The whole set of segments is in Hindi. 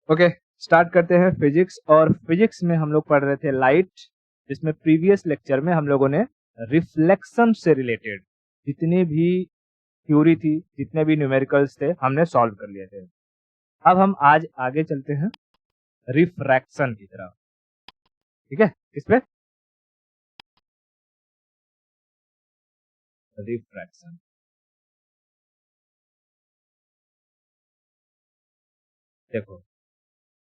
ओके, स्टार्ट करते हैं फिजिक्स। और फिजिक्स में हम लोग पढ़ रहे थे लाइट, जिसमें प्रीवियस लेक्चर में हम लोगों ने रिफ्लेक्शन से रिलेटेड जितनी भी थ्योरी थी, जितने भी न्यूमेरिकल्स थे, हमने सॉल्व कर लिए थे। अब हम आज आगे चलते हैं रिफ्रैक्शन की तरफ। ठीक है, इस पे रिफ्रैक्शन। देखो,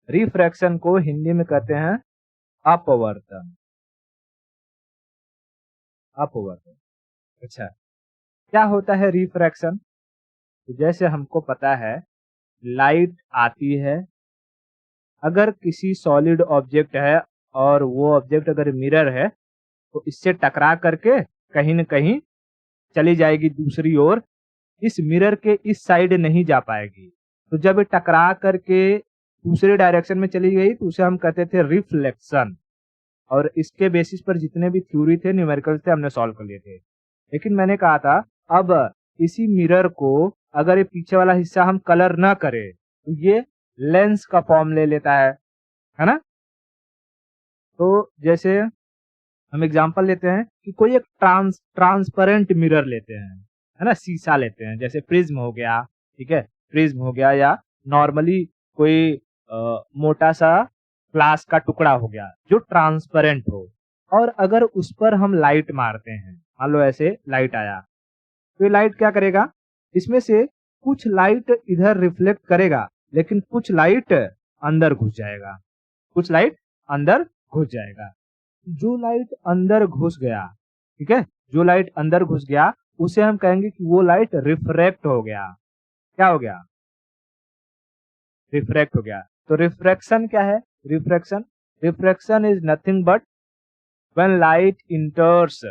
रिफ्रैक्शन को हिंदी में कहते हैं अपवर्तन। अपवर्तन, अच्छा, क्या होता है रिफ्रैक्शन? तो जैसे हमको पता है, लाइट आती है, अगर किसी सॉलिड ऑब्जेक्ट है और वो ऑब्जेक्ट अगर मिरर है तो इससे टकरा करके कहीं न कहीं चली जाएगी दूसरी ओर, इस मिरर के इस साइड नहीं जा पाएगी। तो जब ये टकरा करके दूसरे डायरेक्शन में चली गई तो उसे हम कहते थे रिफ्लेक्शन। और इसके बेसिस पर जितने भी थ्योरी थे, न्यूमेरिकल्स थे, हमने सॉल्व कर लिए थे। लेकिन मैंने कहा था, अब इसी मिरर को अगर ये पीछे वाला हिस्सा हम कलर ना करें तो ये लेंस का फॉर्म ले लेता है ना। तो जैसे हम एग्जांपल लेते हैं कि कोई एक ट्रांसपेरेंट मिरर लेते हैं, है ना, शीशा लेते हैं, जैसे प्रिज्म हो गया, ठीक है, प्रिज्म हो गया, या नॉर्मली कोई मोटा सा ग्लास का टुकड़ा हो गया जो ट्रांसपेरेंट हो। और अगर उस पर हम लाइट मारते हैं, मान लो ऐसे लाइट आया, तो ये लाइट क्या करेगा, इसमें से कुछ लाइट इधर रिफ्लेक्ट करेगा, लेकिन कुछ लाइट अंदर घुस जाएगा, कुछ लाइट अंदर घुस जाएगा। जो लाइट अंदर घुस गया, ठीक है, जो लाइट अंदर घुस गया उसे हम कहेंगे कि वो लाइट रिफ्रैक्ट हो गया। क्या हो गया? रिफ्रैक्ट हो गया। तो रिफ्रैक्शन क्या है? Refraction, refraction is nothing but when light enters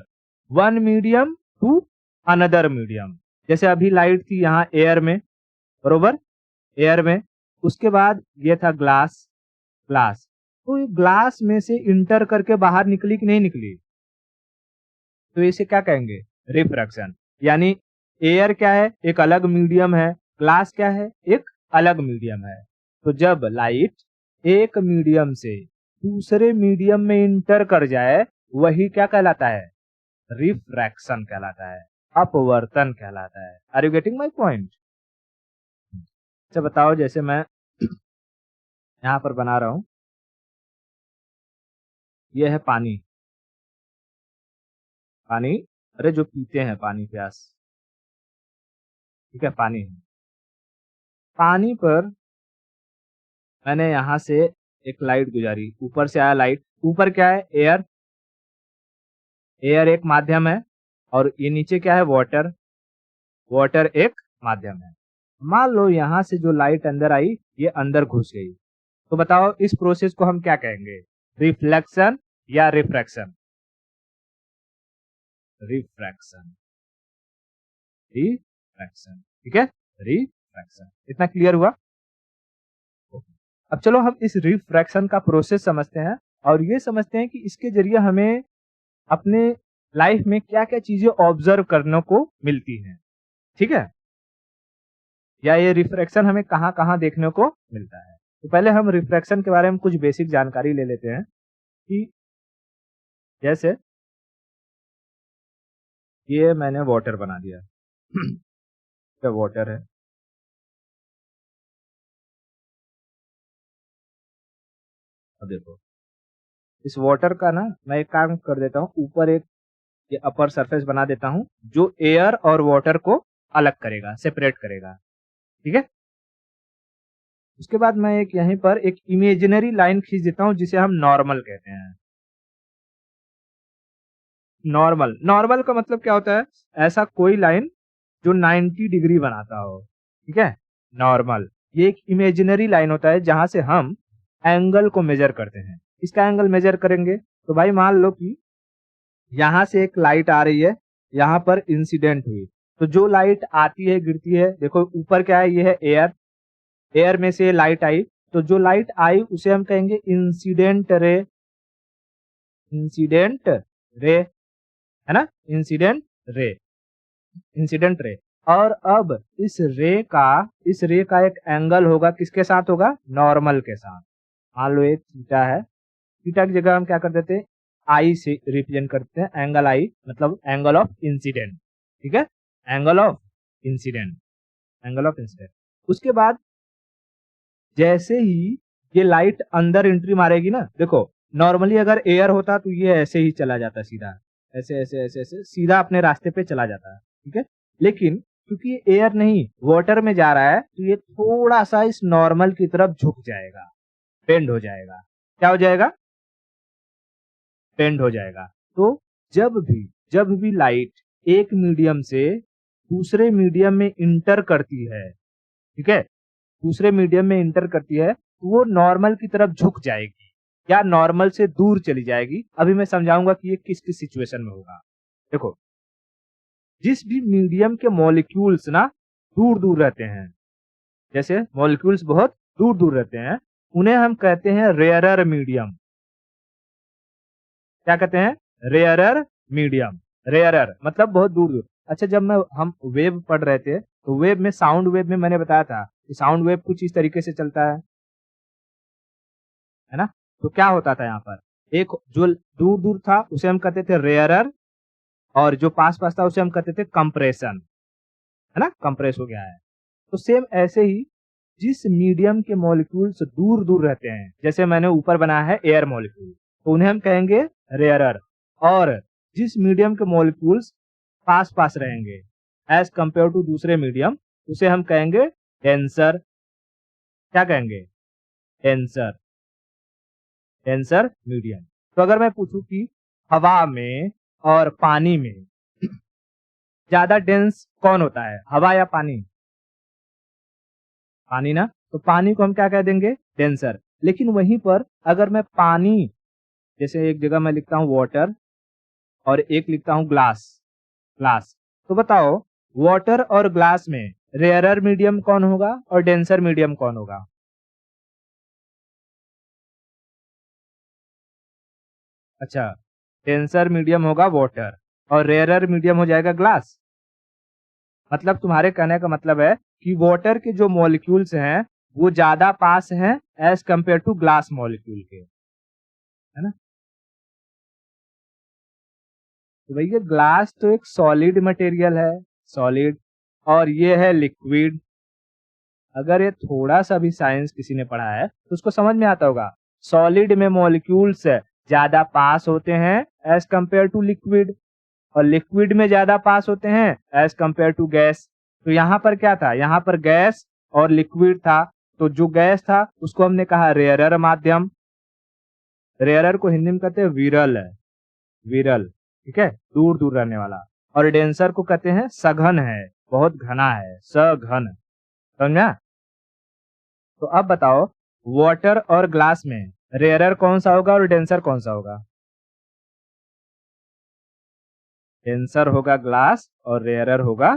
one medium to another medium. जैसे अभी लाइट थी यहाँ एयर में, बरोबर, एयर में, उसके बाद ये था ग्लास, ग्लास, तो ये ग्लास में से इंटर करके बाहर निकली कि नहीं निकली, तो इसे क्या कहेंगे? रिफ्रैक्शन। यानी एयर क्या है? एक अलग मीडियम है, ग्लास क्या है? एक अलग मीडियम है। तो जब लाइट एक मीडियम से दूसरे मीडियम में इंटर कर जाए, वही क्या कहलाता है? रिफ्रैक्शन कहलाता है, अपवर्तन कहलाता है। Are you getting my point? अच्छा बताओ, जैसे मैं यहाँ पर बना रहा हूं, ये है पानी, पानी, अरे जो पीते हैं पानी, प्यास, ठीक है, पानी है। पानी पर मैंने यहाँ से एक लाइट गुजारी, ऊपर से आया लाइट, ऊपर क्या है? एयर, एयर एक माध्यम है, और ये नीचे क्या है? वाटर, वाटर एक माध्यम है। मान लो यहाँ से जो लाइट अंदर आई, ये अंदर घुस गई, तो बताओ इस प्रोसेस को हम क्या कहेंगे? रिफ्लेक्शन या रिफ्रैक्शन? रिफ्रैक्शन, रिफ्रैक्शन, ठीक है, रिफ्रैक्शन। इतना क्लियर हुआ? अब चलो हम इस रिफ्रैक्शन का प्रोसेस समझते हैं, और ये समझते हैं कि इसके जरिए हमें अपने लाइफ में क्या क्या चीजें ऑब्जर्व करने को मिलती हैं, ठीक है, या ये रिफ्रैक्शन हमें कहाँ कहाँ देखने को मिलता है। तो पहले हम रिफ्रैक्शन के बारे में कुछ बेसिक जानकारी ले लेते हैं कि जैसे ये मैंने वाटर बना दिया क्या वाटर है, अब देखो इस वाटर का ना मैं एक काम कर देता हूँ, ऊपर एक ये अपर सरफेस बना देता हूँ जो एयर और वाटर को अलग करेगा, सेपरेट करेगा, ठीक है। उसके बाद मैं एक यहीं पर एक इमेजिनरी लाइन खींच देता हूं जिसे हम नॉर्मल कहते हैं। नॉर्मल, नॉर्मल का मतलब क्या होता है? ऐसा कोई लाइन जो 90 डिग्री बनाता हो, ठीक है, नॉर्मल। ये एक इमेजिनरी लाइन होता है जहां से हम एंगल को मेजर करते हैं। इसका एंगल मेजर करेंगे तो भाई मान लो कि यहां से एक लाइट आ रही है, यहां पर इंसिडेंट हुई, तो जो लाइट आती है गिरती है, देखो ऊपर क्या है? ये है एयर, एयर में से लाइट आई, तो जो लाइट आई उसे हम कहेंगे इंसिडेंट रे, इंसिडेंट रे, है ना, इंसिडेंट रे, इंसिडेंट रे। और अब इस रे का एक एंगल होगा, किसके साथ होगा? नॉर्मल के साथ। मान लो एक थीटा है, थीटा की जगह हम क्या कर देते हैं? आई से रिप्रेजेंट करते हैं, एंगल आई मतलब एंगल ऑफ इंसिडेंट। ठीक है, angle of incident, angle of incident. उसके बाद जैसे ही ये लाइट अंदर एंट्री मारेगी ना, देखो नॉर्मली अगर एयर होता तो ये ऐसे ही चला जाता सीधा, ऐसे ऐसे ऐसे ऐसे सीधा अपने रास्ते पे चला जाता है। ठीक है, लेकिन क्योंकि ये एयर नहीं वाटर में जा रहा है तो ये थोड़ा सा इस नॉर्मल की तरफ झुक जाएगा, बेंड हो जाएगा। क्या हो जाएगा? बेंड हो जाएगा। तो जब भी लाइट एक मीडियम से दूसरे मीडियम में इंटर करती है, ठीक है, दूसरे मीडियम में इंटर करती है तो वो नॉर्मल की तरफ झुक जाएगी या नॉर्मल से दूर चली जाएगी। अभी मैं समझाऊंगा कि ये किस किस सिचुएशन में होगा। देखो, जिस भी मीडियम के मॉलिक्यूल्स ना दूर दूर रहते हैं, जैसे मॉलिक्यूल्स बहुत दूर दूर रहते हैं, उन्हें हम कहते हैं रेयरर मीडियम। क्या कहते हैं? Rarer medium. रेयरर मतलब बहुत दूर दूर। अच्छा, जब हम वेव पढ़ रहे थे तो वेव में, साउंड वेव में मैंने बताया था कि साउंड वेव कुछ इस तरीके से चलता है ना? तो क्या होता था यहाँ पर, एक जो दूर दूर था उसे हम कहते थे रेयरर, और जो पास पास था उसे हम कहते थे कंप्रेशन, है ना? कंप्रेस हो गया है। तो सेम ऐसे ही जिस मीडियम के मॉलिक्यूल्स दूर दूर रहते हैं, जैसे मैंने ऊपर बनाया है एयर मॉलिक्यूल, तो उन्हें हम कहेंगे रेयरर। और जिस मीडियम के मॉलिक्यूल्स पास पास रहेंगे एज कंपेयर टू दूसरे मीडियम, उसे हम कहेंगे डेंसर। क्या कहेंगे? Denser, denser medium. तो अगर मैं पूछूं कि हवा में और पानी में ज्यादा डेंस कौन होता है, हवा या पानी? पानी ना, तो पानी को हम क्या कह देंगे? डेंसर। लेकिन वहीं पर अगर मैं पानी, जैसे एक जगह मैं लिखता हूं वाटर और एक लिखता हूं ग्लास, ग्लास, तो बताओ वाटर और ग्लास में रेयरर मीडियम कौन होगा और डेंसर मीडियम कौन होगा? अच्छा, डेंसर मीडियम होगा वाटर और रेयरर मीडियम हो जाएगा ग्लास। मतलब तुम्हारे कहने का मतलब है कि वाटर के जो मॉलिक्यूल्स हैं वो ज्यादा पास हैं as compared to glass molecule के, है ना? तो भैया ग्लास तो एक सॉलिड मटेरियल है, सॉलिड, और ये है लिक्विड। अगर ये थोड़ा सा भी साइंस किसी ने पढ़ा है तो उसको समझ में आता होगा। सॉलिड में मॉलिक्यूल्स ज्यादा पास होते हैं एज कंपेयर टू लिक्विड, और लिक्विड में ज्यादा पास होते हैं एज कंपेयर टू गैस। तो यहाँ पर क्या था? यहाँ पर गैस और लिक्विड था। तो जो गैस था उसको हमने कहा रेयरर माध्यम। रेयरर को हिंदी में कहते हैं विरल, है विरल, ठीक है, दूर दूर रहने वाला। और डेंसर को कहते हैं सघन है, बहुत घना है, सघन। समझा? तो अब बताओ वाटर और ग्लास में रेयरर कौन सा होगा और डेंसर कौन सा होगा? डेंसर होगा ग्लास और रेयरर होगा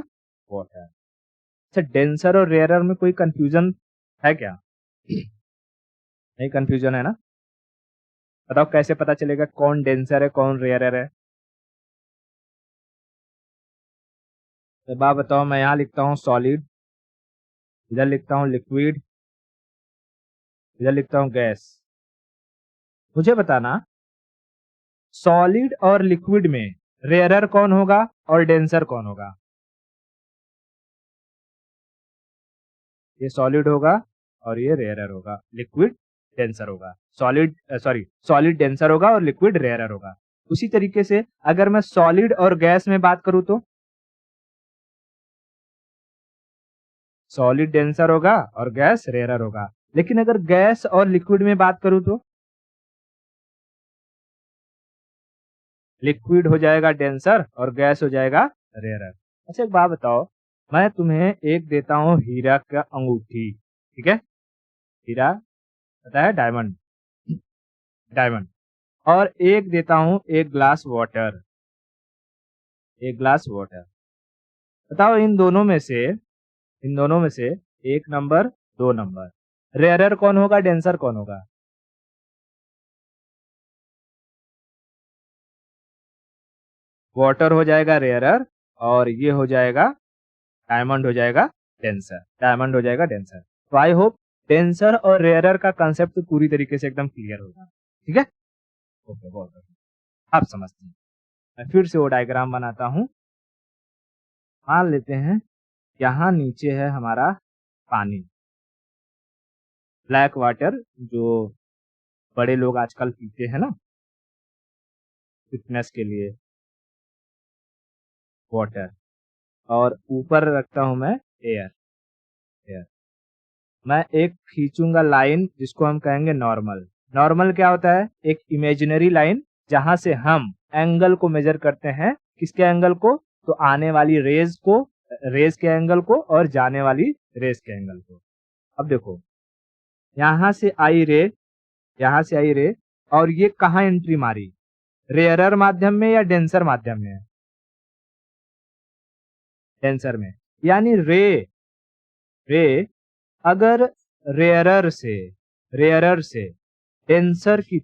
वाटर। अच्छा, डेंसर और रेयरर में कोई कंफ्यूजन है क्या? नहीं कंफ्यूजन है ना? बताओ कैसे पता चलेगा कौन डेंसर है कौन रेयरर है? तो बात बताओ, मैं यहाँ लिखता हूँ सॉलिड, इधर लिखता हूँ लिक्विड, इधर लिखता हूँ गैस। मुझे बताना सॉलिड और लिक्विड में रेयरर कौन होगा और डेंसर कौन होगा? ये सॉलिड होगा और ये रेयरर होगा, लिक्विड डेंसर होगा। सॉलिड डेंसर होगा और लिक्विड रेयरर होगा। उसी तरीके से अगर मैं सॉलिड और गैस में बात करूं तो सॉलिड डेंसर होगा और गैस रेयरर होगा। लेकिन अगर गैस और लिक्विड में बात करूं तो लिक्विड हो जाएगा डेंसर और गैस हो जाएगा रेयरर। अच्छा, एक बात बताओ, मैं तुम्हें एक देता हूं हीरा का अंगूठी, ठीक है, हीरा पता है, डायमंड, डायमंड, और एक देता हूं एक ग्लास वाटर, एक ग्लास वाटर। बताओ इन दोनों में से एक नंबर, दो नंबर, रेयरर कौन होगा डेंसर कौन होगा? वाटर हो जाएगा रेयरर और ये हो जाएगा डायमंड हो जाएगा डेंसर, डायमंड हो जाएगा डेंसर। तो आई होप डेंसर और रेयरर का कंसेप्ट तो पूरी तरीके से एकदम क्लियर होगा। ठीक है, ओके, बहुत बढ़िया, आप समझते हैं। मैं फिर से वो डायग्राम बनाता हूँ। मान लेते हैं यहाँ नीचे है हमारा पानी, ब्लैक वाटर, जो बड़े लोग आजकल पीते हैं ना फिटनेस के लिए, वाटर, और ऊपर रखता हूं मैं एयर। एयर मैं एक खींचूंगा लाइन जिसको हम कहेंगे नॉर्मल। नॉर्मल क्या होता है? एक इमेजिनरी लाइन जहां से हम एंगल को मेजर करते हैं। किसके एंगल को? तो आने वाली रेज को, रेज के एंगल को, और जाने वाली रेज के एंगल को। अब देखो, यहां से आई रे, यहां से आई रे, और ये कहाँ एंट्री मारी? रेयरर माध्यम में या डेंसर माध्यम में? डेंसर में। यानी रे अगर रेयरर से डेंसर की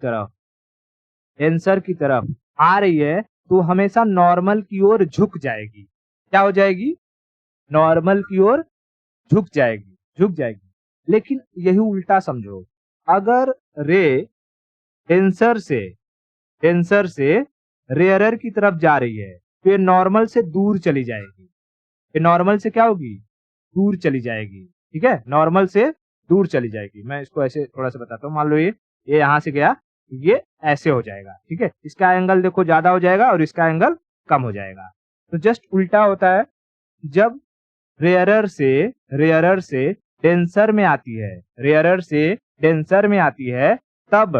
तरफ आ रही है तो हमेशा नॉर्मल की ओर झुक जाएगी। क्या हो जाएगी? नॉर्मल की ओर झुक जाएगी। लेकिन यही उल्टा समझो, अगर रे डेंसर से रेयरर की तरफ जा रही है तो ये नॉर्मल से दूर चली जाएगी। ये नॉर्मल से क्या होगी? दूर चली जाएगी। ठीक है, नॉर्मल से दूर चली जाएगी। मैं इसको ऐसे थोड़ा सा बताता हूँ। मान लो ये यहां से गया, ये ऐसे हो जाएगा। ठीक है, इसका एंगल देखो ज्यादा हो जाएगा और इसका एंगल कम हो जाएगा। तो जस्ट उल्टा होता है। जब रेयरर से डेंसर में आती है, रेयरर से डेंसर में आती है, तब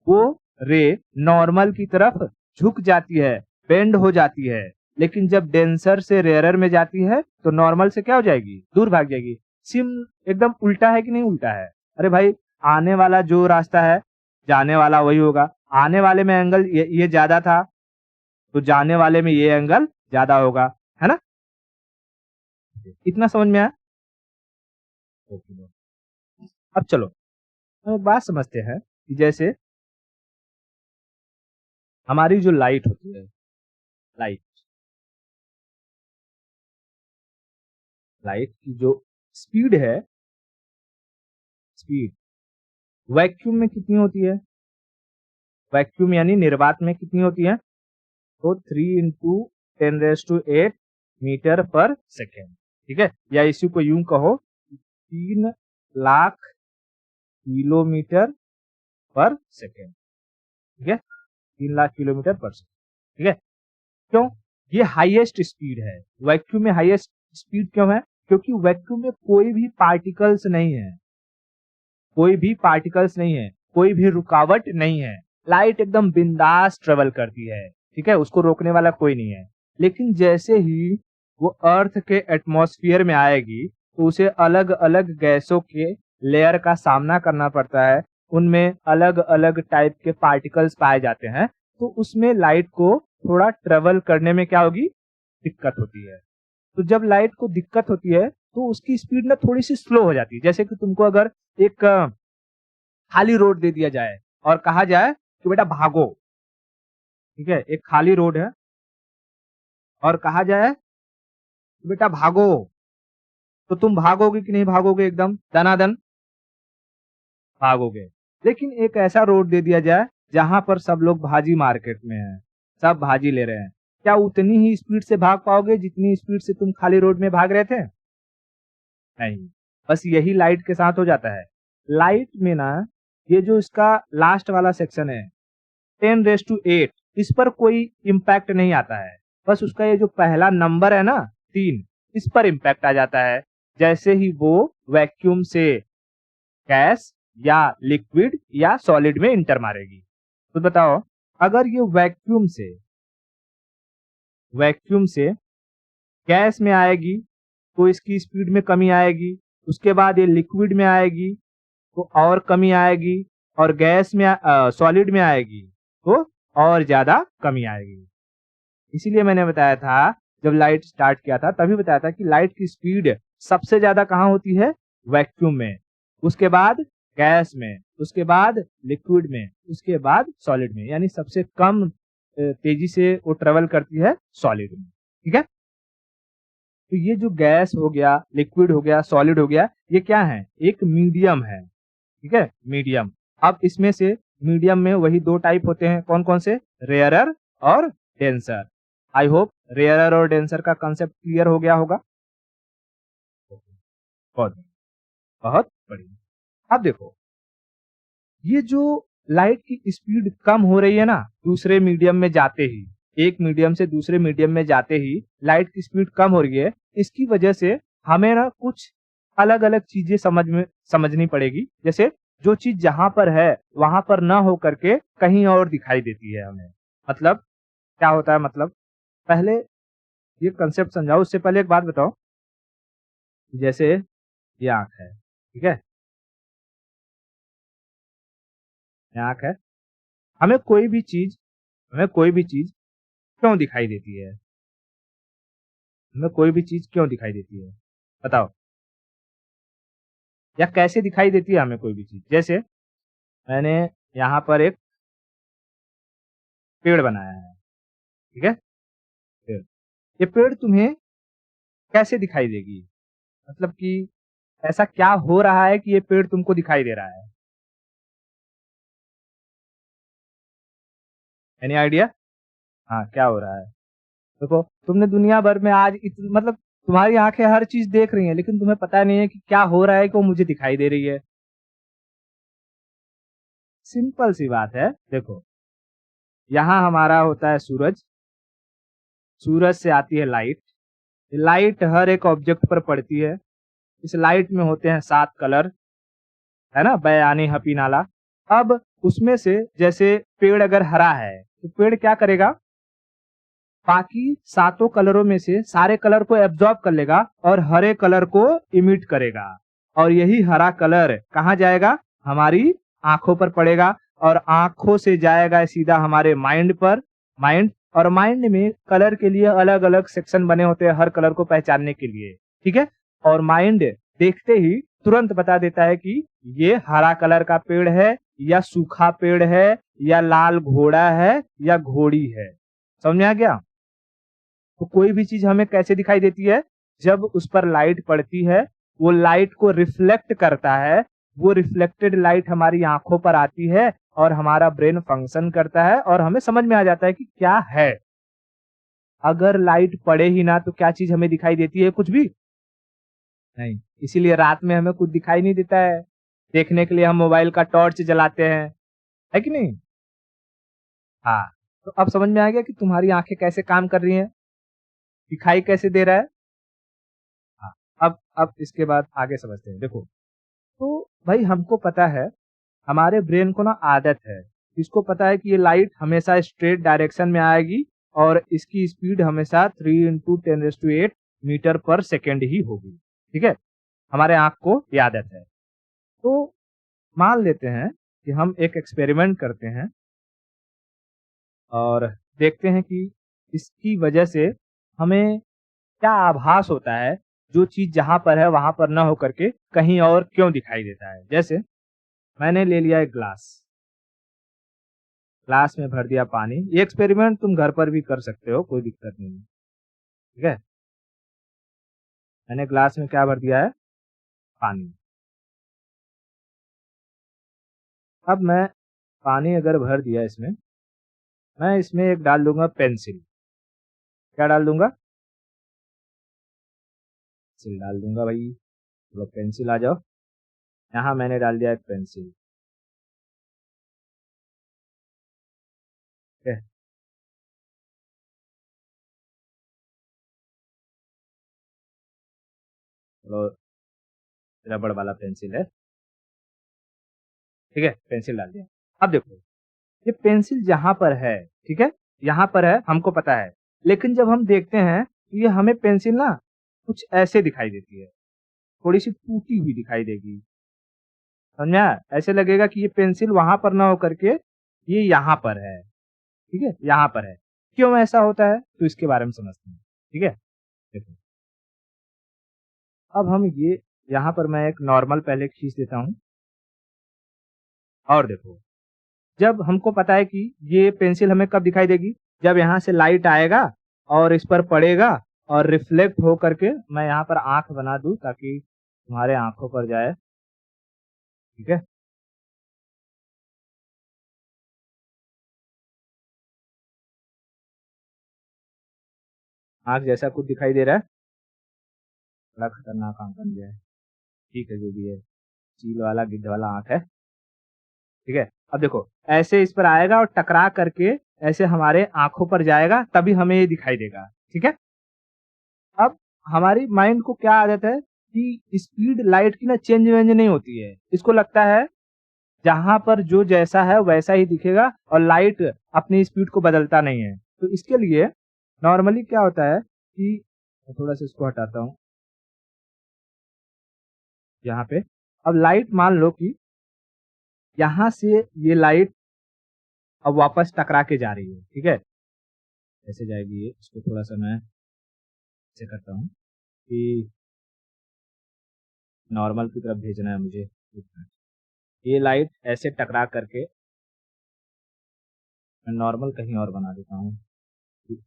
वो रे नॉर्मल की तरफ झुक जाती है, बेंड हो जाती है। लेकिन जब डेंसर से रेयरर में जाती है तो नॉर्मल से क्या हो जाएगी? दूर भाग जाएगी। सिम एकदम उल्टा है कि नहीं उल्टा है? अरे भाई, आने वाला जो रास्ता है जाने वाला वही होगा। आने वाले में एंगल ये ज्यादा था तो जाने वाले में ये एंगल ज्यादा होगा, है ना? इतना समझ में आया? अब चलो हम बात समझते हैं कि जैसे हमारी जो लाइट होती है, लाइट की जो स्पीड है, स्पीड वैक्यूम में कितनी होती है? वैक्यूम यानी निर्वात में कितनी होती है? तो 3 × 10⁸ मीटर पर सेकेंड। ठीक है, या इसी को यूं कहो 3,00,000 किलोमीटर पर सेकेंड। ठीक है, 3,00,000 किलोमीटर पर सेकेंड। ठीक है, क्यों? ये हाईएस्ट स्पीड है। वैक्यूम में हाईएस्ट स्पीड क्यों है? क्योंकि वैक्यूम में कोई भी पार्टिकल्स नहीं है, कोई भी रुकावट नहीं है। लाइट एकदम बिंदास ट्रेवल करती है। ठीक है, उसको रोकने वाला कोई नहीं है। लेकिन जैसे ही वो अर्थ के एटमॉस्फेयर में आएगी तो उसे अलग अलग गैसों के लेयर का सामना करना पड़ता है। उनमें अलग अलग टाइप के पार्टिकल्स पाए जाते हैं, तो उसमें लाइट को थोड़ा ट्रेवल करने में क्या होगी? दिक्कत होती है। तो जब लाइट को दिक्कत होती है तो उसकी स्पीड ना थोड़ी सी स्लो हो जाती है। जैसे कि तुमको अगर एक खाली रोड दे दिया जाए और कहा जाए कि बेटा भागो, ठीक है, एक खाली रोड है और कहा जाए कि बेटा भागो, तो तुम भागोगे कि नहीं भागोगे? एकदम दनादन भागोगे। लेकिन एक ऐसा रोड दे दिया जाए जहां पर सब लोग भाजी मार्केट में हैं, सब भाजी ले रहे हैं, क्या उतनी ही स्पीड से भाग पाओगे जितनी स्पीड से तुम खाली रोड में भाग रहे थे? नहीं। बस यही लाइट के साथ हो जाता है। लाइट में ना, ये जो इसका लास्ट वाला सेक्शन है 10⁸, इस पर कोई इम्पैक्ट नहीं आता है। बस उसका ये जो पहला नंबर है ना 3, इस पर इम्पैक्ट आ जाता है। जैसे ही वो वैक्यूम से गैस या लिक्विड या सॉलिड में इंटर मारेगी। तो बताओ, अगर ये वैक्यूम से गैस में आएगी तो इसकी स्पीड में कमी आएगी। उसके बाद ये लिक्विड में आएगी तो और कमी आएगी, और गैस में सॉलिड में आएगी तो और ज्यादा कमी आएगी। इसीलिए मैंने बताया था, जब लाइट स्टार्ट किया था तभी बताया था कि लाइट की स्पीड सबसे ज्यादा कहाँ होती है? वैक्यूम में, उसके बाद गैस में, उसके बाद लिक्विड में, उसके बाद सॉलिड में। यानी सबसे कम तेजी से वो ट्रेवल करती है सॉलिड में। ठीक है, तो ये जो गैस हो गया, लिक्विड हो गया, सॉलिड हो गया, ये क्या है? एक मीडियम है, ठीक है, मीडियम। अब इसमें से मीडियम में वही दो टाइप होते हैं, कौन कौन से? रेयरर और डेंसर। आई होप रेयरर और डेंसर का कंसेप्ट क्लियर हो गया होगा। बहुत बहुत बढ़िया। अब देखो, ये जो लाइट की स्पीड कम हो रही है ना, दूसरे मीडियम में जाते ही, एक मीडियम से दूसरे मीडियम में जाते ही लाइट की स्पीड कम हो रही है, इसकी वजह से हमें ना कुछ अलग अलग चीजें समझनी पड़ेगी। जैसे जो चीज जहां पर है वहां पर ना हो करके कहीं और दिखाई देती है हमें। मतलब क्या होता है? मतलब पहले ये कंसेप्ट समझाओ, उससे पहले एक बात बताओ। जैसे ये आंख है, ठीक है, ये आंख है। हमें कोई भी चीज हमें कोई भी चीज क्यों दिखाई देती है? हमें कोई भी चीज क्यों दिखाई देती है? बताओ। या कैसे दिखाई देती है हमें कोई भी चीज? जैसे मैंने यहाँ पर एक पेड़ बनाया है, ठीक है, पेड़। ये पेड़ तुम्हें कैसे दिखाई देगी? मतलब कि ऐसा क्या हो रहा है कि ये पेड़ तुमको दिखाई दे रहा है? Any idea? हाँ, क्या हो रहा है? देखो, तुमने दुनिया भर में आज मतलब तुम्हारी आंखें हर चीज देख रही हैं, लेकिन तुम्हें पता नहीं है कि क्या हो रहा है कि वो मुझे दिखाई दे रही है। सिंपल सी बात है। देखो, यहाँ हमारा होता है सूरज, सूरज से आती है लाइट, लाइट हर एक ऑब्जेक्ट पर पड़ती है। इस लाइट में होते हैं 7 कलर, है ना, बयानी, हपी, नाला। अब उसमें से जैसे पेड़ अगर हरा है तो पेड़ क्या करेगा? बाकी सातों कलरों में से सारे कलर को एब्जॉर्ब कर लेगा और हरे कलर को इमिट करेगा। और यही हरा कलर कहाँ जाएगा? हमारी आंखों पर पड़ेगा और आंखों से जाएगा सीधा हमारे माइंड पर। माइंड, और माइंड में कलर के लिए अलग अलग सेक्शन बने होते हैं हर कलर को पहचानने के लिए, ठीक है। और माइंड देखते ही तुरंत बता देता है कि ये हरा कलर का पेड़ है या सूखा पेड़ है या लाल घोड़ा है या घोड़ी है। समझ में आ गया? तो कोई भी चीज हमें कैसे दिखाई देती है? जब उस पर लाइट पड़ती है, वो लाइट को रिफ्लेक्ट करता है, वो रिफ्लेक्टेड लाइट हमारी आंखों पर आती है और हमारा ब्रेन फंक्शन करता है और हमें समझ में आ जाता है कि क्या है। अगर लाइट पड़े ही ना तो क्या चीज हमें दिखाई देती है? कुछ भी नहीं। इसीलिए रात में हमें कुछ दिखाई नहीं देता है, देखने के लिए हम मोबाइल का टॉर्च जलाते हैं, है कि नहीं? हाँ। तो अब समझ में आ गया कि तुम्हारी आंखें कैसे काम कर रही हैं, दिखाई कैसे दे रहा है। हाँ। अब इसके बाद आगे समझते हैं। देखो, तो भाई हमको पता है, हमारे ब्रेन को ना आदत है, इसको पता है कि ये लाइट हमेशा स्ट्रेट डायरेक्शन में आएगी और इसकी स्पीड हमेशा 3 × 10⁸ मीटर पर सेकेंड ही होगी, ठीक है। हमारे आंख को ये आदत है। तो मान लेते हैं कि हम एक एक्सपेरिमेंट करते हैं और देखते हैं कि इसकी वजह से हमें क्या आभास होता है, जो चीज जहां पर है वहां पर ना होकर के कहीं और क्यों दिखाई देता है। जैसे मैंने ले लिया एक ग्लास, ग्लास में भर दिया पानी। ये एक्सपेरिमेंट तुम घर पर भी कर सकते हो, कोई दिक्कत नहीं है, ठीक है। मैंने ग्लास में क्या भर दिया है? पानी। अब मैं पानी अगर भर दिया इसमें, मैं इसमें एक डाल दूंगा पेंसिल। क्या डाल दूंगा? पेंसिल डाल दूंगा भाई। चलो पेंसिल आ जाओ। यहाँ मैंने डाल दिया एक पेंसिल, ठीक है। चलो, रबड़ वाला पेंसिल है, ठीक है, पेंसिल डाल दिया। अब देखो, ये पेंसिल जहां पर है, ठीक है, यहाँ पर है, हमको पता है। लेकिन जब हम देखते हैं तो ये हमें पेंसिल ना कुछ ऐसे दिखाई देती है, थोड़ी सी टूटी हुई दिखाई देगी। समझा? ऐसे लगेगा कि ये पेंसिल वहां पर ना होकर के ये यहाँ पर है, ठीक है, यहाँ पर है। क्यों ऐसा होता है तो इसके बारे में समझते हैं, ठीक है। देखो, अब हम ये यहाँ पर मैं एक नॉर्मल पहले खींच देता हूँ और देखो, जब हमको पता है कि ये पेंसिल हमें कब दिखाई देगी, जब यहाँ से लाइट आएगा और इस पर पड़ेगा और रिफ्लेक्ट हो करके मैं यहाँ पर आंख बना दूं ताकि तुम्हारे आंखों पर जाए। ठीक है, आंख जैसा कुछ दिखाई दे रहा है? बड़ा खतरनाक आंख बन गया है। ठीक है, जो भी है, चील वाला गिद्ध वाला आंख है। ठीक है, अब देखो ऐसे इस पर आएगा और टकरा करके ऐसे हमारे आंखों पर जाएगा, तभी हमें ये दिखाई देगा। ठीक है, अब हमारी माइंड को क्या आदत है कि स्पीड लाइट की ना चेंज वेंज नहीं होती है। इसको लगता है जहां पर जो जैसा है वैसा ही दिखेगा और लाइट अपनी स्पीड को बदलता नहीं है। तो इसके लिए नॉर्मली क्या होता है कि मैं थोड़ा सा इसको हटाता हूँ यहाँ पे। अब लाइट मान लो कि यहाँ से ये लाइट अब वापस टकरा के जा रही है। ठीक है, ऐसे जाएगी ये, इसको थोड़ा सा मैं ऐसे करता हूँ कि नॉर्मल की तरफ भेजना है मुझे। ये लाइट ऐसे टकरा करके मैं नॉर्मल कहीं और बना देता हूँ कि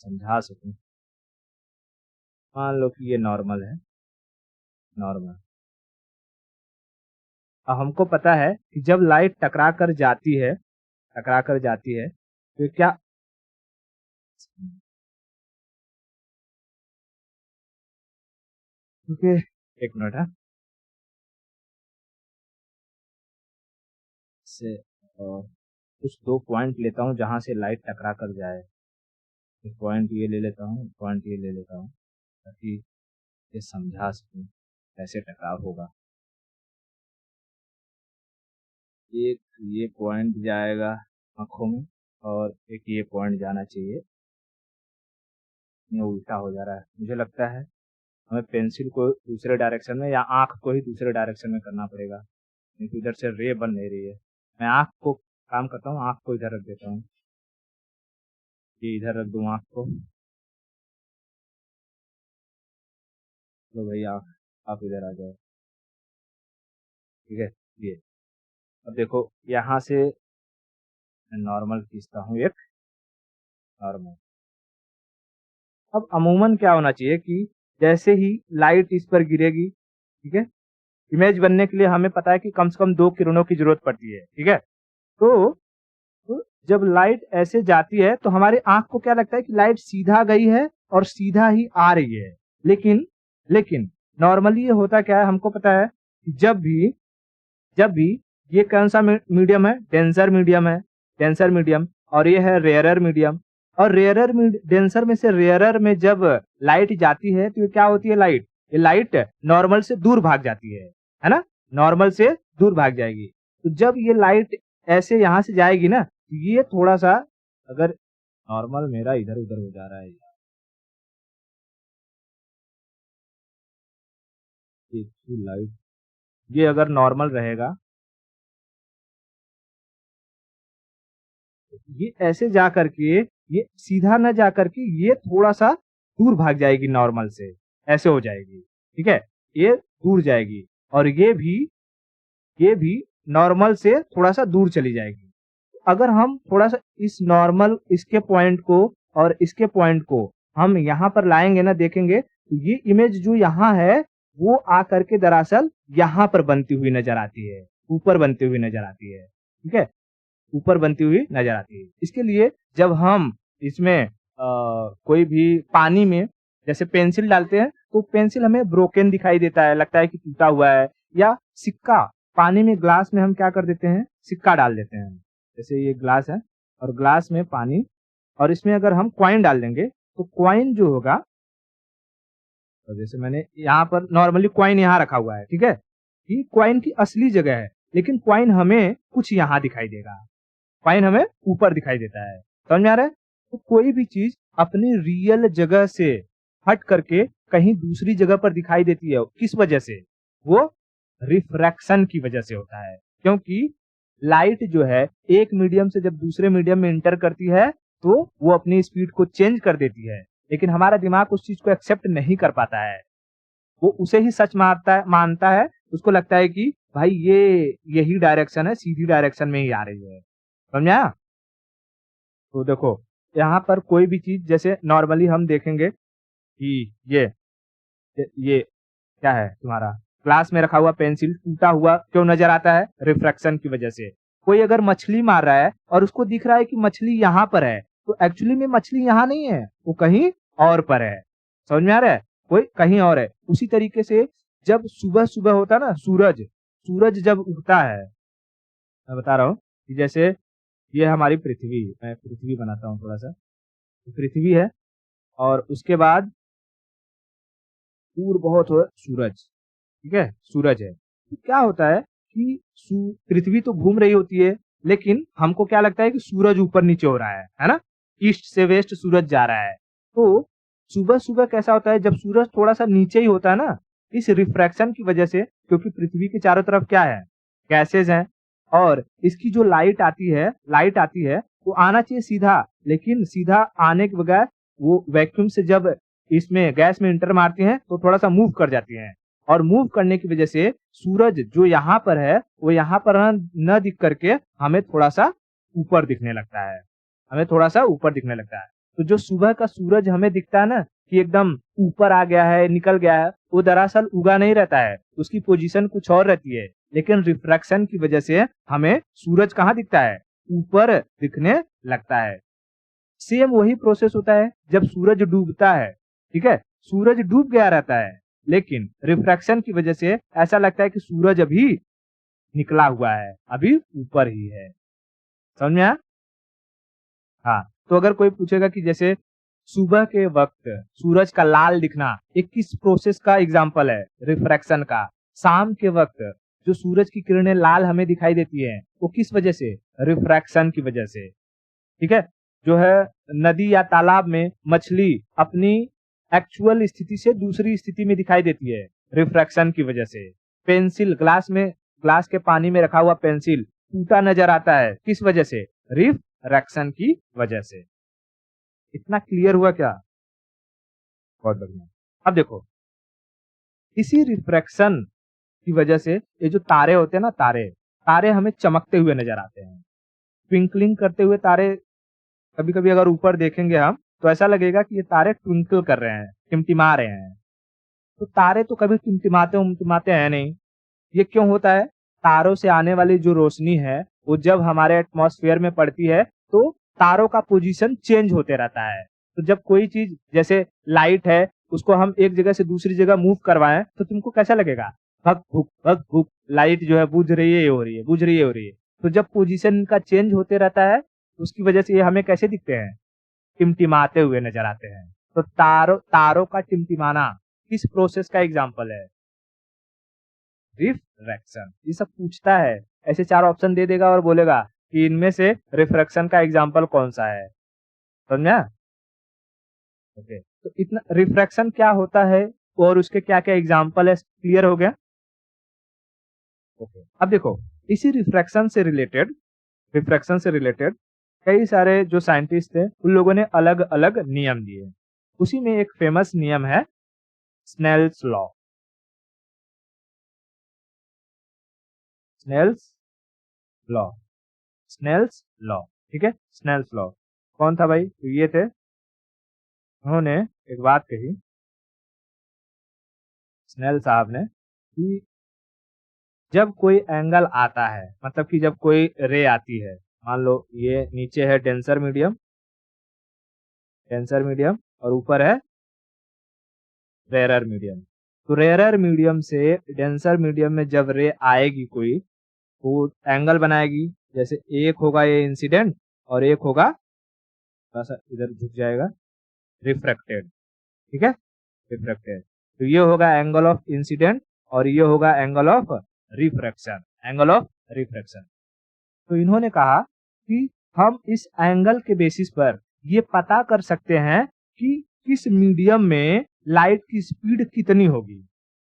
समझा सकूं। मान लो कि ये नॉर्मल है, नॉर्मल। अब हमको पता है कि जब लाइट टकरा कर जाती है, टकरा कर जाती है तो ये क्या, क्योंकि एक मिनट है से कुछ दो पॉइंट लेता हूँ जहां से लाइट टकरा कर जाए। एक पॉइंट ये ले लेता हूँ, पॉइंट ये ले लेता हूँ ताकि ये समझा सकूं कैसे टकराव होगा। एक ये पॉइंट जाएगा आंखों में और एक ये पॉइंट जाना चाहिए। ये उल्टा हो जा रहा है, मुझे लगता है हमें पेंसिल को दूसरे डायरेक्शन में या आंख को ही दूसरे डायरेक्शन में करना पड़ेगा, नहीं तो इधर से रे बन नहीं रही है। मैं आंख को काम करता हूँ, आंख को इधर रख देता हूँ, ये इधर रख दूँ आंख को। तो भाई आप इधर आ जाओ। ठीक है, ये अब देखो यहाँ से मैं नॉर्मल खींचता हूँ, एक नॉर्मल। अब अमूमन क्या होना चाहिए कि जैसे ही लाइट इस पर गिरेगी, ठीक है, इमेज बनने के लिए हमें पता है कि कम से कम 2 किरणों की जरूरत पड़ती है। ठीक है, तो जब लाइट ऐसे जाती है तो हमारी आंख को क्या लगता है कि लाइट सीधा गई है और सीधा ही आ रही है। लेकिन लेकिन नॉर्मली ये होता क्या है, हमको पता है कि जब भी ये कौन सा मीडियम है, डेंसर मीडियम है, डेंसर मीडियम, और ये है रेयरर मीडियम। और डेंसर में से रेयरर में जब लाइट जाती है तो ये क्या होती है, लाइट, ये लाइट नॉर्मल से दूर भाग जाती है ना, नॉर्मल से दूर भाग जाएगी। तो जब ये लाइट ऐसे यहाँ से जाएगी ना, तो ये थोड़ा सा, अगर नॉर्मल मेरा इधर उधर हो जा रहा है, लाइट ये अगर नॉर्मल रहेगा, ये ऐसे जा करके, ये सीधा न जा करके ये थोड़ा सा दूर भाग जाएगी नॉर्मल से, ऐसे हो जाएगी। ठीक है, ये दूर जाएगी और ये भी नॉर्मल से थोड़ा सा दूर चली जाएगी। अगर हम थोड़ा सा इस नॉर्मल, इसके पॉइंट को और इसके पॉइंट को हम यहाँ पर लाएंगे ना, देखेंगे तो ये इमेज जो यहाँ है वो आकर के दरअसल यहाँ पर बनती हुई नजर आती है, ऊपर बनती हुई नजर आती है। ठीक है, ऊपर बनती हुई नजर आती है। इसके लिए जब हम इसमें कोई भी पानी में जैसे पेंसिल डालते हैं तो पेंसिल हमें ब्रोकन दिखाई देता है, लगता है कि टूटा हुआ है। या सिक्का, पानी में, ग्लास में हम क्या कर देते हैं, सिक्का डाल देते हैं। जैसे ये ग्लास है और ग्लास में पानी, और इसमें अगर हम कॉइन डाल देंगे तो कॉइन जो होगा, तो जैसे मैंने यहाँ पर नॉर्मली कॉइन यहाँ रखा हुआ है, ठीक है, ये कॉइन की असली जगह है, लेकिन कॉइन हमें कुछ यहाँ दिखाई देगा, कॉइन हमें ऊपर दिखाई देता है। समझ में आ रहा है? तो कोई भी चीज अपनी रियल जगह से हट करके कहीं दूसरी जगह पर दिखाई देती है, किस वजह से? वो रिफ्रैक्शन की वजह से होता है। क्योंकि लाइट जो है एक मीडियम से जब दूसरे मीडियम में इंटर करती है तो वो अपनी स्पीड को चेंज कर देती है, लेकिन हमारा दिमाग उस चीज को एक्सेप्ट नहीं कर पाता है। वो उसे ही सच मानता है, उसको लगता है कि भाई ये यही डायरेक्शन है, सीधी डायरेक्शन में ही आ रही है। समझा? तो देखो यहाँ पर कोई भी चीज जैसे नॉर्मली हम देखेंगे कि ये क्या है तुम्हारा क्लास में रखा हुआ पेंसिल टूटा हुआ क्यों नजर आता है? रिफ्रैक्शन की वजह से। कोई अगर मछली मार रहा है और उसको दिख रहा है कि मछली यहाँ पर है, तो एक्चुअली में मछली यहाँ नहीं है, वो कहीं और पर है। समझ में आ रहा है? कोई कहीं और है। उसी तरीके से जब सुबह सुबह होता है ना, सूरज जब उगता है, मैं बता रहा हूँ कि जैसे ये हमारी पृथ्वी, मैं पृथ्वी बनाता हूँ थोड़ा सा, पृथ्वी है और उसके बाद दूर बहुत हो सूरज, ठीक है, सूरज है। तो क्या होता है कि पृथ्वी तो घूम रही होती है, लेकिन हमको क्या लगता है कि सूरज ऊपर नीचे हो रहा है ना? ईस्ट से वेस्ट सूरज जा रहा है। तो सुबह सुबह कैसा होता है, जब सूरज थोड़ा सा नीचे ही होता है ना, इस रिफ्रैक्शन की वजह से, क्योंकि पृथ्वी के चारों तरफ क्या है, गैसेज हैं, और इसकी जो लाइट आती है वो आना चाहिए सीधा, लेकिन सीधा आने के बगैर वो वैक्यूम से जब इसमें गैस में इंटर मारती हैं तो थोड़ा सा मूव कर जाती हैं, और मूव करने की वजह से सूरज जो यहाँ पर है वो यहाँ पर न दिख करके हमें थोड़ा सा ऊपर दिखने लगता है, तो जो सुबह का सूरज हमें दिखता है ना कि एकदम ऊपर आ गया है, निकल गया है, वो दरअसल उगा नहीं रहता है, उसकी पोजीशन कुछ और रहती है, लेकिन रिफ्रैक्शन की वजह से हमें सूरज कहाँ दिखता है, ऊपर दिखने लगता है। सेम वही प्रोसेस होता है जब सूरज डूबता है, ठीक है, सूरज डूब गया रहता है, लेकिन रिफ्रैक्शन की वजह से ऐसा लगता है कि सूरज अभी निकला हुआ है, अभी ऊपर ही है। समझ में आया? हाँ, तो अगर कोई पूछेगा कि जैसे सुबह के वक्त सूरज का लाल दिखना एक किस प्रोसेस का एग्जाम्पल है, रिफ्रैक्शन का। शाम के वक्त जो सूरज की किरणें लाल हमें दिखाई देती है वो किस वजह से, रिफ्रैक्शन की वजह से, ठीक है। जो है नदी या तालाब में मछली अपनी एक्चुअल स्थिति से दूसरी स्थिति में दिखाई देती है, रिफ्रैक्शन की वजह से। पेंसिल ग्लास के पानी में रखा हुआ पेंसिल टूटा नजर आता है, किस वजह से, रिफ्रैक्शन की वजह से। इतना क्लियर हुआ क्या? बहुत बढ़िया। अब देखो, इसी रिफ्रैक्शन की वजह से ये जो तारे होते हैं ना, तारे हमें चमकते हुए नजर आते हैं, ट्विंकलिंग करते हुए तारे। कभी कभी अगर ऊपर देखेंगे हम तो ऐसा लगेगा कि ये तारे ट्विंकल कर रहे हैं, टिमटिमा रहे हैं। तो तारे तो कभी टिमटिमाते हैं नहीं। ये क्यों होता है? तारों से आने वाली जो रोशनी है वो जब हमारे एटमॉस्फेयर में पड़ती है तो तारों का पोजीशन चेंज होते रहता है। तो जब कोई चीज जैसे लाइट है उसको हम एक जगह से दूसरी जगह मूव करवाएं तो तुमको कैसा लगेगा, भग भुक लाइट जो है बुझ रही है, ये हो रही है, बुझ रही है। तो जब पोजीशन का चेंज होते रहता है उसकी वजह से ये हमें कैसे दिखते हैं, टिमटिमाते हुए नजर आते हैं। तो तारों का टिमटिमाना किस प्रोसेस का एग्जाम्पल है, रिफ्रैक्शन। ये सब पूछता है, ऐसे 4 ऑप्शन दे देगा और बोलेगा कि इनमें से रिफ्रैक्शन का एग्जाम्पल कौन सा है। समझा? ओके, तो इतना रिफ्रैक्शन क्या होता है और उसके क्या क्या एग्जाम्पल है, क्लियर हो गया? ओके, अब देखो, इसी रिफ्रैक्शन से रिलेटेड कई सारे जो साइंटिस्ट थे उन लोगों ने अलग अलग नियम दिए। उसी में एक फेमस नियम है Snell's law. Snell's law, Snell's law, ठीक है, स्नेल्स लॉ। कौन था भाई? तो ये थे, उन्होंने एक बात कही स्नेल साहब ने कि जब कोई एंगल आता है, मतलब कि जब कोई रे आती है, मान लो ये नीचे है डेंसर मीडियम और ऊपर है रेयरर मीडियम। तो रेयरर मीडियम से डेंसर मीडियम में जब रे आएगी कोई, तो एंगल बनाएगी। जैसे एक होगा ये इंसिडेंट और एक होगा, थोड़ा सा इधर झुक जाएगा, रिफ्रैक्टेड, ठीक है, रिफ्रैक्टेड। तो ये होगा एंगल ऑफ इंसिडेंट और ये होगा एंगल ऑफ रिफ्रैक्शन। तो इन्होंने कहा कि हम इस एंगल के बेसिस पर ये पता कर सकते हैं कि किस मीडियम में लाइट की स्पीड कितनी होगी,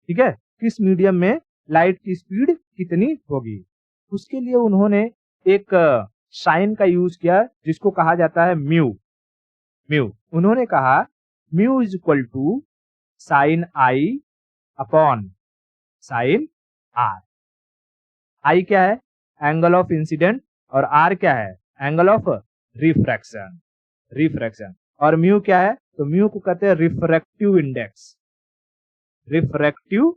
ठीक है, किस मीडियम में लाइट की स्पीड कितनी होगी। उसके लिए उन्होंने एक साइन का यूज किया जिसको कहा जाता है म्यू। उन्होंने कहा mu is equal to sine i upon sine r. I क्या है? एंगल ऑफ इंसिडेंट, और आर क्या है? Angle of refraction. और म्यू क्या है? तो म्यू को कहते हैं रिफ्रैक्टिव इंडेक्स। रिफ्रैक्टिव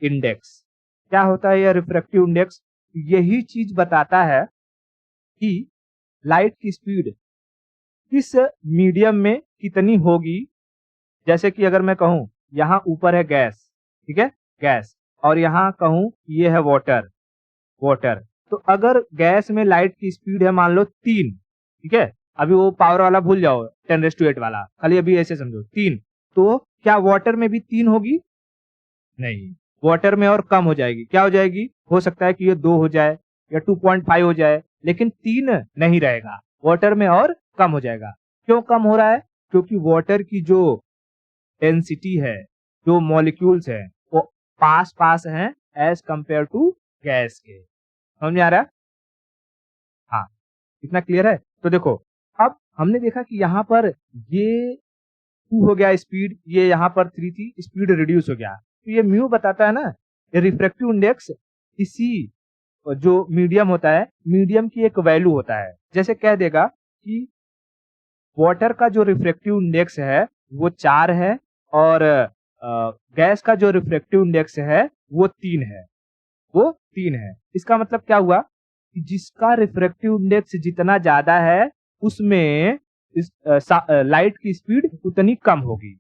इंडेक्स क्या होता है? यह रिफ्रैक्टिव इंडेक्स यही चीज बताता है कि लाइट की स्पीड किस मीडियम में कितनी होगी। जैसे कि अगर मैं कहूं यहाँ ऊपर है गैस, ठीक है, गैस, और यहाँ कहूं ये है वाटर, वाटर, तो अगर गैस में लाइट की स्पीड है मान लो 3, ठीक है, अभी वो पावर वाला भूल जाओ 10⁸ वाला, खाली अभी ऐसे समझो 3, तो क्या वाटर में भी 3 होगी? नहीं, वाटर में और कम हो जाएगी। क्या हो जाएगी? हो सकता है कि ये 2 हो जाए या 2.5 हो जाए, लेकिन 3 नहीं रहेगा, वाटर में और कम हो जाएगा। क्यों कम हो रहा है? क्योंकि वाटर की जो डेंसिटी है, जो मॉलिक्यूल्स है, वो पास पास हैं एज कंपेयर टू गैस के। समझ में आ रहा है? हाँ, इतना क्लियर है? तो देखो, अब हमने देखा कि यहाँ पर ये 2 हो गया स्पीड, ये यहाँ पर 3 थी, स्पीड रिड्यूस हो गया। तो ये म्यू बताता है ना, ये रिफ्रैक्टिव इंडेक्स इसी जो मीडियम होता है, मीडियम की एक वैल्यू होता है। जैसे कह देगा कि वाटर का जो रिफ्रैक्टिव इंडेक्स है वो 4 है और गैस का जो रिफ्रैक्टिव इंडेक्स है वो 3 है, वो 3 है। इसका मतलब क्या हुआ कि जिसका रिफ्रैक्टिव इंडेक्स जितना ज्यादा है उसमें लाइट की स्पीड उतनी कम होगी।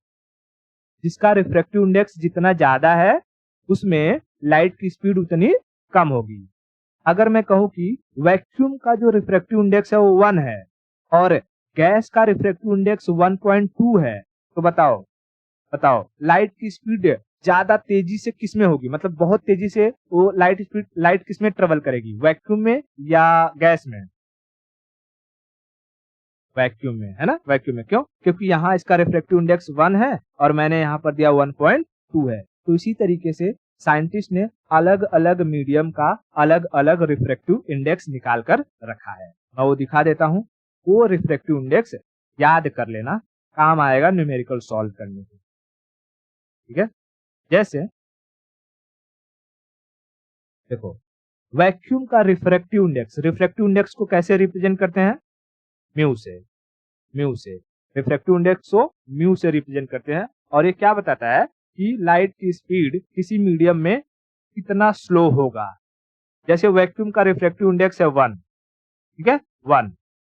जिसका रिफ्रैक्टिव इंडेक्स जितना ज्यादा है उसमें लाइट की स्पीड उतनी कम होगी। अगर मैं कहूं कि वैक्यूम का जो रिफ्रैक्टिव इंडेक्स है वो 1 है और गैस का रिफ्रैक्टिव इंडेक्स 1.2 है, तो बताओ लाइट की स्पीड ज्यादा तेजी से किसमें होगी? मतलब बहुत तेजी से वो लाइट किसमें ट्रेवल करेगी, वैक्यूम में या गैस में? वैक्यूम में, है ना, वैक्यूम में। क्यों? क्योंकि यहाँ इसका रिफ्रैक्टिव इंडेक्स 1 है और मैंने यहाँ पर दिया 1.2 है। तो इसी तरीके से साइंटिस्ट ने अलग अलग मीडियम का अलग अलग रिफ्रैक्टिव इंडेक्स निकाल कर रखा है। मैं वो दिखा देता हूँ। वो रिफ्रैक्टिव इंडेक्स याद कर लेना, काम आएगा न्यूमेरिकल सॉल्व करने के। ठीक है, जैसे देखो, वैक्यूम का रिफ्रैक्टिव इंडेक्स को कैसे रिप्रेजेंट करते हैं? म्यू से। रिफ्रैक्टिव इंडेक्स को म्यू से रिप्रेजेंट करते हैं और ये क्या बताता है कि लाइट की स्पीड किसी मीडियम में कितना स्लो होगा। जैसे वैक्यूम का रिफ्रैक्टिव इंडेक्स है 1, ठीक है, 1,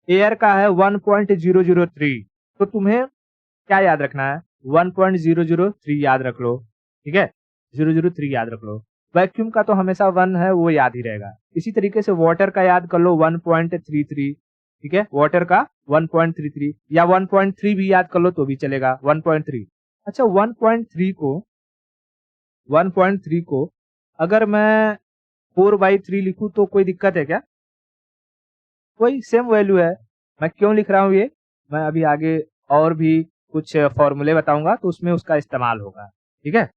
एयर का है 1.003, तो तुम्हें क्या याद रखना है? 1.003 याद रख लो, ठीक है, 003 याद रख लो। वैक्यूम का तो हमेशा 1 है, वो याद ही रहेगा। इसी तरीके से वाटर का याद कर लो 1.33, ठीक है, वाटर का 1.33 या 1.3 भी याद कर लो तो भी चलेगा, 1.3। अच्छा, 1.3 को अगर मैं 4/3 लिखूं तो कोई दिक्कत है क्या? कोई सेम वैल्यू है। मैं क्यों लिख रहा हूं ये, मैं अभी आगे और भी कुछ फॉर्मूले बताऊंगा तो उसमें उसका इस्तेमाल होगा। ठीक है,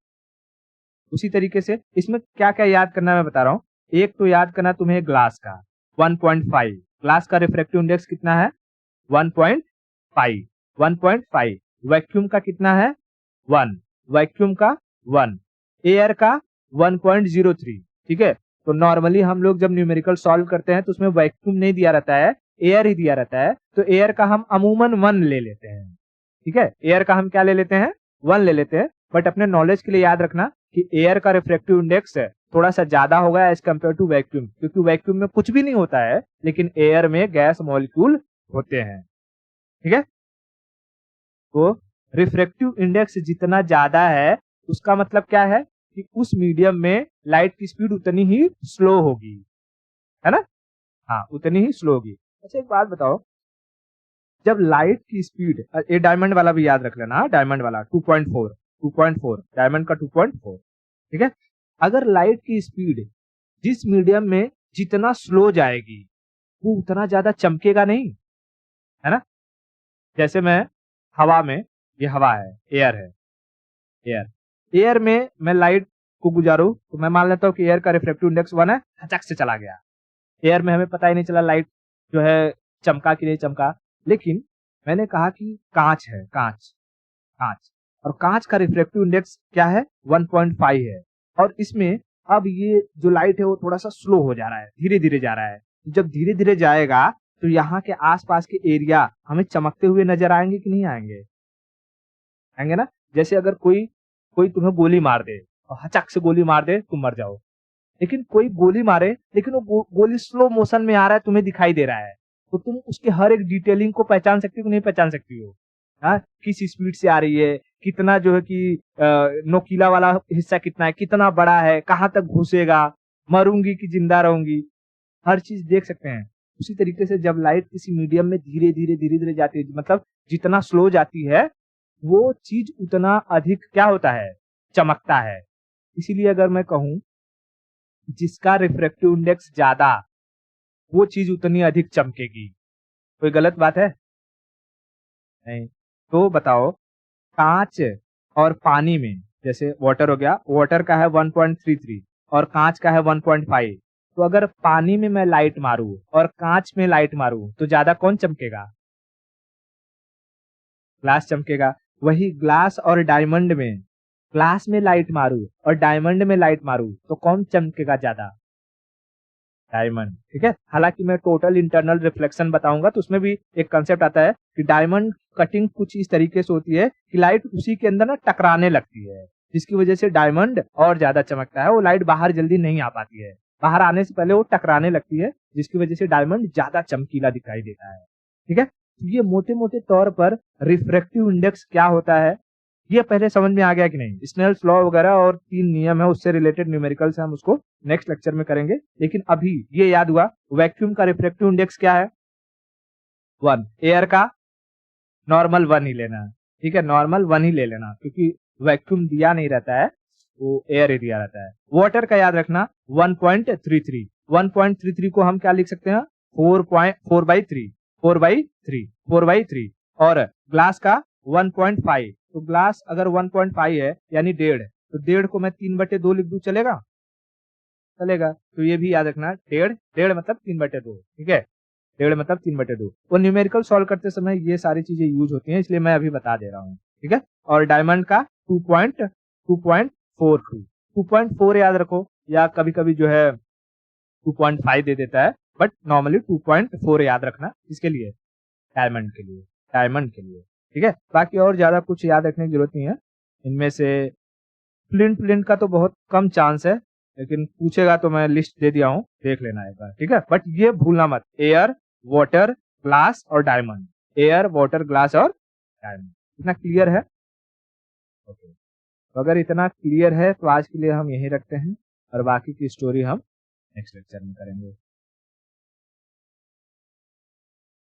उसी तरीके से इसमें क्या क्या याद करना मैं बता रहा हूँ। एक तो याद करना तुम्हें ग्लास का 1.5, ग्लास का रिफ्रैक्टिव इंडेक्स कितना है? 1.5। वैक्यूम का कितना है? 1, वैक्यूम का 1, एयर का 1.03। ठीक है, तो नॉर्मली हम लोग जब न्यूमेरिकल सॉल्व करते हैं तो उसमें वैक्यूम नहीं दिया रहता है, एयर ही दिया रहता है, तो एयर का हम अमूमन 1 ले लेते हैं। ठीक है, एयर का हम क्या ले लेते हैं? 1 ले लेते हैं। बट अपने नॉलेज के लिए याद रखना कि एयर का रिफ्रैक्टिव इंडेक्स थोड़ा सा ज्यादा होगा एज कम्पेयर टू वैक्यूम, क्योंकि वैक्यूम में कुछ भी नहीं होता है लेकिन एयर में गैस मॉलिक्यूल होते हैं। ठीक है, तो रिफ्रैक्टिव इंडेक्स जितना ज्यादा है उसका मतलब क्या है कि उस मीडियम में लाइट की स्पीड उतनी ही स्लो होगी, है ना? हाँ, उतनी ही स्लो होगी। अच्छा, एक बात बताओ, जब लाइट की स्पीड, ये डायमंड वाला भी याद रख लेना, डायमंड वाला 2.4, डायमंड का 2.4, ठीक है, अगर लाइट की स्पीड जिस मीडियम में जितना स्लो जाएगी वो उतना ज्यादा चमकेगा नहीं, है ना? जैसे मैं हवा में, ये हवा है, एयर है, एयर में मैं लाइट को गुजारूं तो मैं मान लेता हूँ कि एयर का रिफ्रैक्टिव इंडेक्स 1 है, झटक से चला गया। एयर में हमें पता ही नहीं चला लाइट जो है चमका कि नहीं चमका। लेकिन मैंने कहा कि कांच है, कांच, और कांच का रिफ्रैक्टिव इंडेक्स क्या है? 1.5 है, और इसमें अब ये जो लाइट है वो थोड़ा सा स्लो हो जा रहा है, धीरे धीरे जा रहा है। जब धीरे धीरे जाएगा तो यहाँ के आसपास के एरिया हमें चमकते हुए नजर आएंगे कि नहीं आएंगे? आएंगे ना। जैसे अगर कोई कोई तुम्हें गोली मार दे और हचक से गोली मार दे, तुम मर जाओ। लेकिन कोई गोली मारे, लेकिन वो गोली स्लो मोशन में आ रहा है, तुम्हें दिखाई दे रहा है, तो तुम उसके हर एक डिटेलिंग को पहचान सकती हो कि नहीं पहचान सकती हो? हाँ, किस स्पीड से आ रही है, कितना जो है कि नोकीला वाला हिस्सा कितना है, कितना बड़ा है, कहाँ तक घुसेगा, मरूंगी कि जिंदा रहूंगी, हर चीज देख सकते हैं। उसी तरीके से जब लाइट किसी मीडियम में धीरे धीरे जाती है, मतलब जितना स्लो जाती है, वो चीज उतना अधिक क्या होता है, चमकता है। इसीलिए अगर मैं कहूं जिसका रिफ्रैक्टिव इंडेक्स ज्यादा, वो चीज उतनी अधिक चमकेगी। कोई गलत बात है? नहीं। तो बताओ, कांच और पानी में, जैसे वाटर हो गया, वाटर का है 1.33 और कांच का है 1.5, तो अगर पानी में मैं लाइट मारूं और कांच में लाइट मारूं तो ज्यादा कौन चमकेगा? ग्लास चमकेगा। वही ग्लास और डायमंड में, ग्लास में लाइट मारूं और डायमंड में लाइट मारूं तो कौन चमकेगा ज्यादा? डायमंड। ठीक है। हालांकि मैं टोटल इंटरनल रिफ्लेक्शन बताऊंगा तो उसमें भी एक कंसेप्ट आता है कि डायमंड कटिंग कुछ इस तरीके से होती है कि लाइट उसी के अंदर ना टकराने लगती है, जिसकी वजह से डायमंड और ज्यादा चमकता है। वो लाइट बाहर जल्दी नहीं आ पाती है, बाहर आने से पहले वो टकराने लगती है, जिसकी वजह से डायमंड ज्यादा चमकीला दिखाई देता है। ठीक है। ये मोटे मोटे तौर पर रिफ्रैक्टिव इंडेक्स क्या होता है, ये पहले समझ में आ गया कि नहीं? स्नेल्स लॉ वगैरह और 3 नियम है, उससे रिलेटेड न्यूमेरिकल्स हम उसको नेक्स्ट लेक्चर में करेंगे। लेकिन अभी ये याद हुआ, वैक्यूम का रिफ्रैक्टिव इंडेक्स क्या है? 1। एयर का नॉर्मल 1 ही लेना है। ठीक है, नॉर्मल 1 ही ले लेना, क्योंकि वैक्यूम दिया नहीं रहता है, वो एयर ही दिया रहता है। वाटर का याद रखना 1.33। 1.33 को हम क्या लिख सकते हैं? 4/3, 4/3। और ग्लास का 1.5, तो ग्लास अगर 1.5 है यानी 1.5, तो 1.5 को मैं 3/2 लिख दूं, चलेगा? चलेगा। तो ये भी याद रखना, 1.5 मतलब 3/2। ठीक है, 1.5 मतलब 3/2। वो न्यूमेरिकल सॉल्व करते समय ये सारी चीजें यूज होती हैं, इसलिए मैं अभी बता दे रहा हूँ। ठीक है। और डायमंड का 2.42, 2.4 याद रखो, या कभी कभी जो है 2.5 दे देता है, बट नॉर्मली 2.4 याद रखना। इसके लिए, डायमंड के लिए, डायमंड के लिए। ठीक है। बाकी और ज्यादा कुछ याद रखने की जरूरत नहीं है। इनमें से फ्लिंट फ्लिंट का तो बहुत कम चांस है, लेकिन पूछेगा तो मैं लिस्ट दे दिया हूँ, देख लेना एक बार। ठीक है। बट ये भूलना मत, एयर, वाटर, ग्लास और डायमंड। एयर, वाटर, ग्लास और डायमंड। इतना क्लियर है? ओके। तो अगर इतना क्लियर है तो आज के लिए हम यही रखते हैं, और बाकी की स्टोरी हम नेक्स्ट लेक्चर में करेंगे।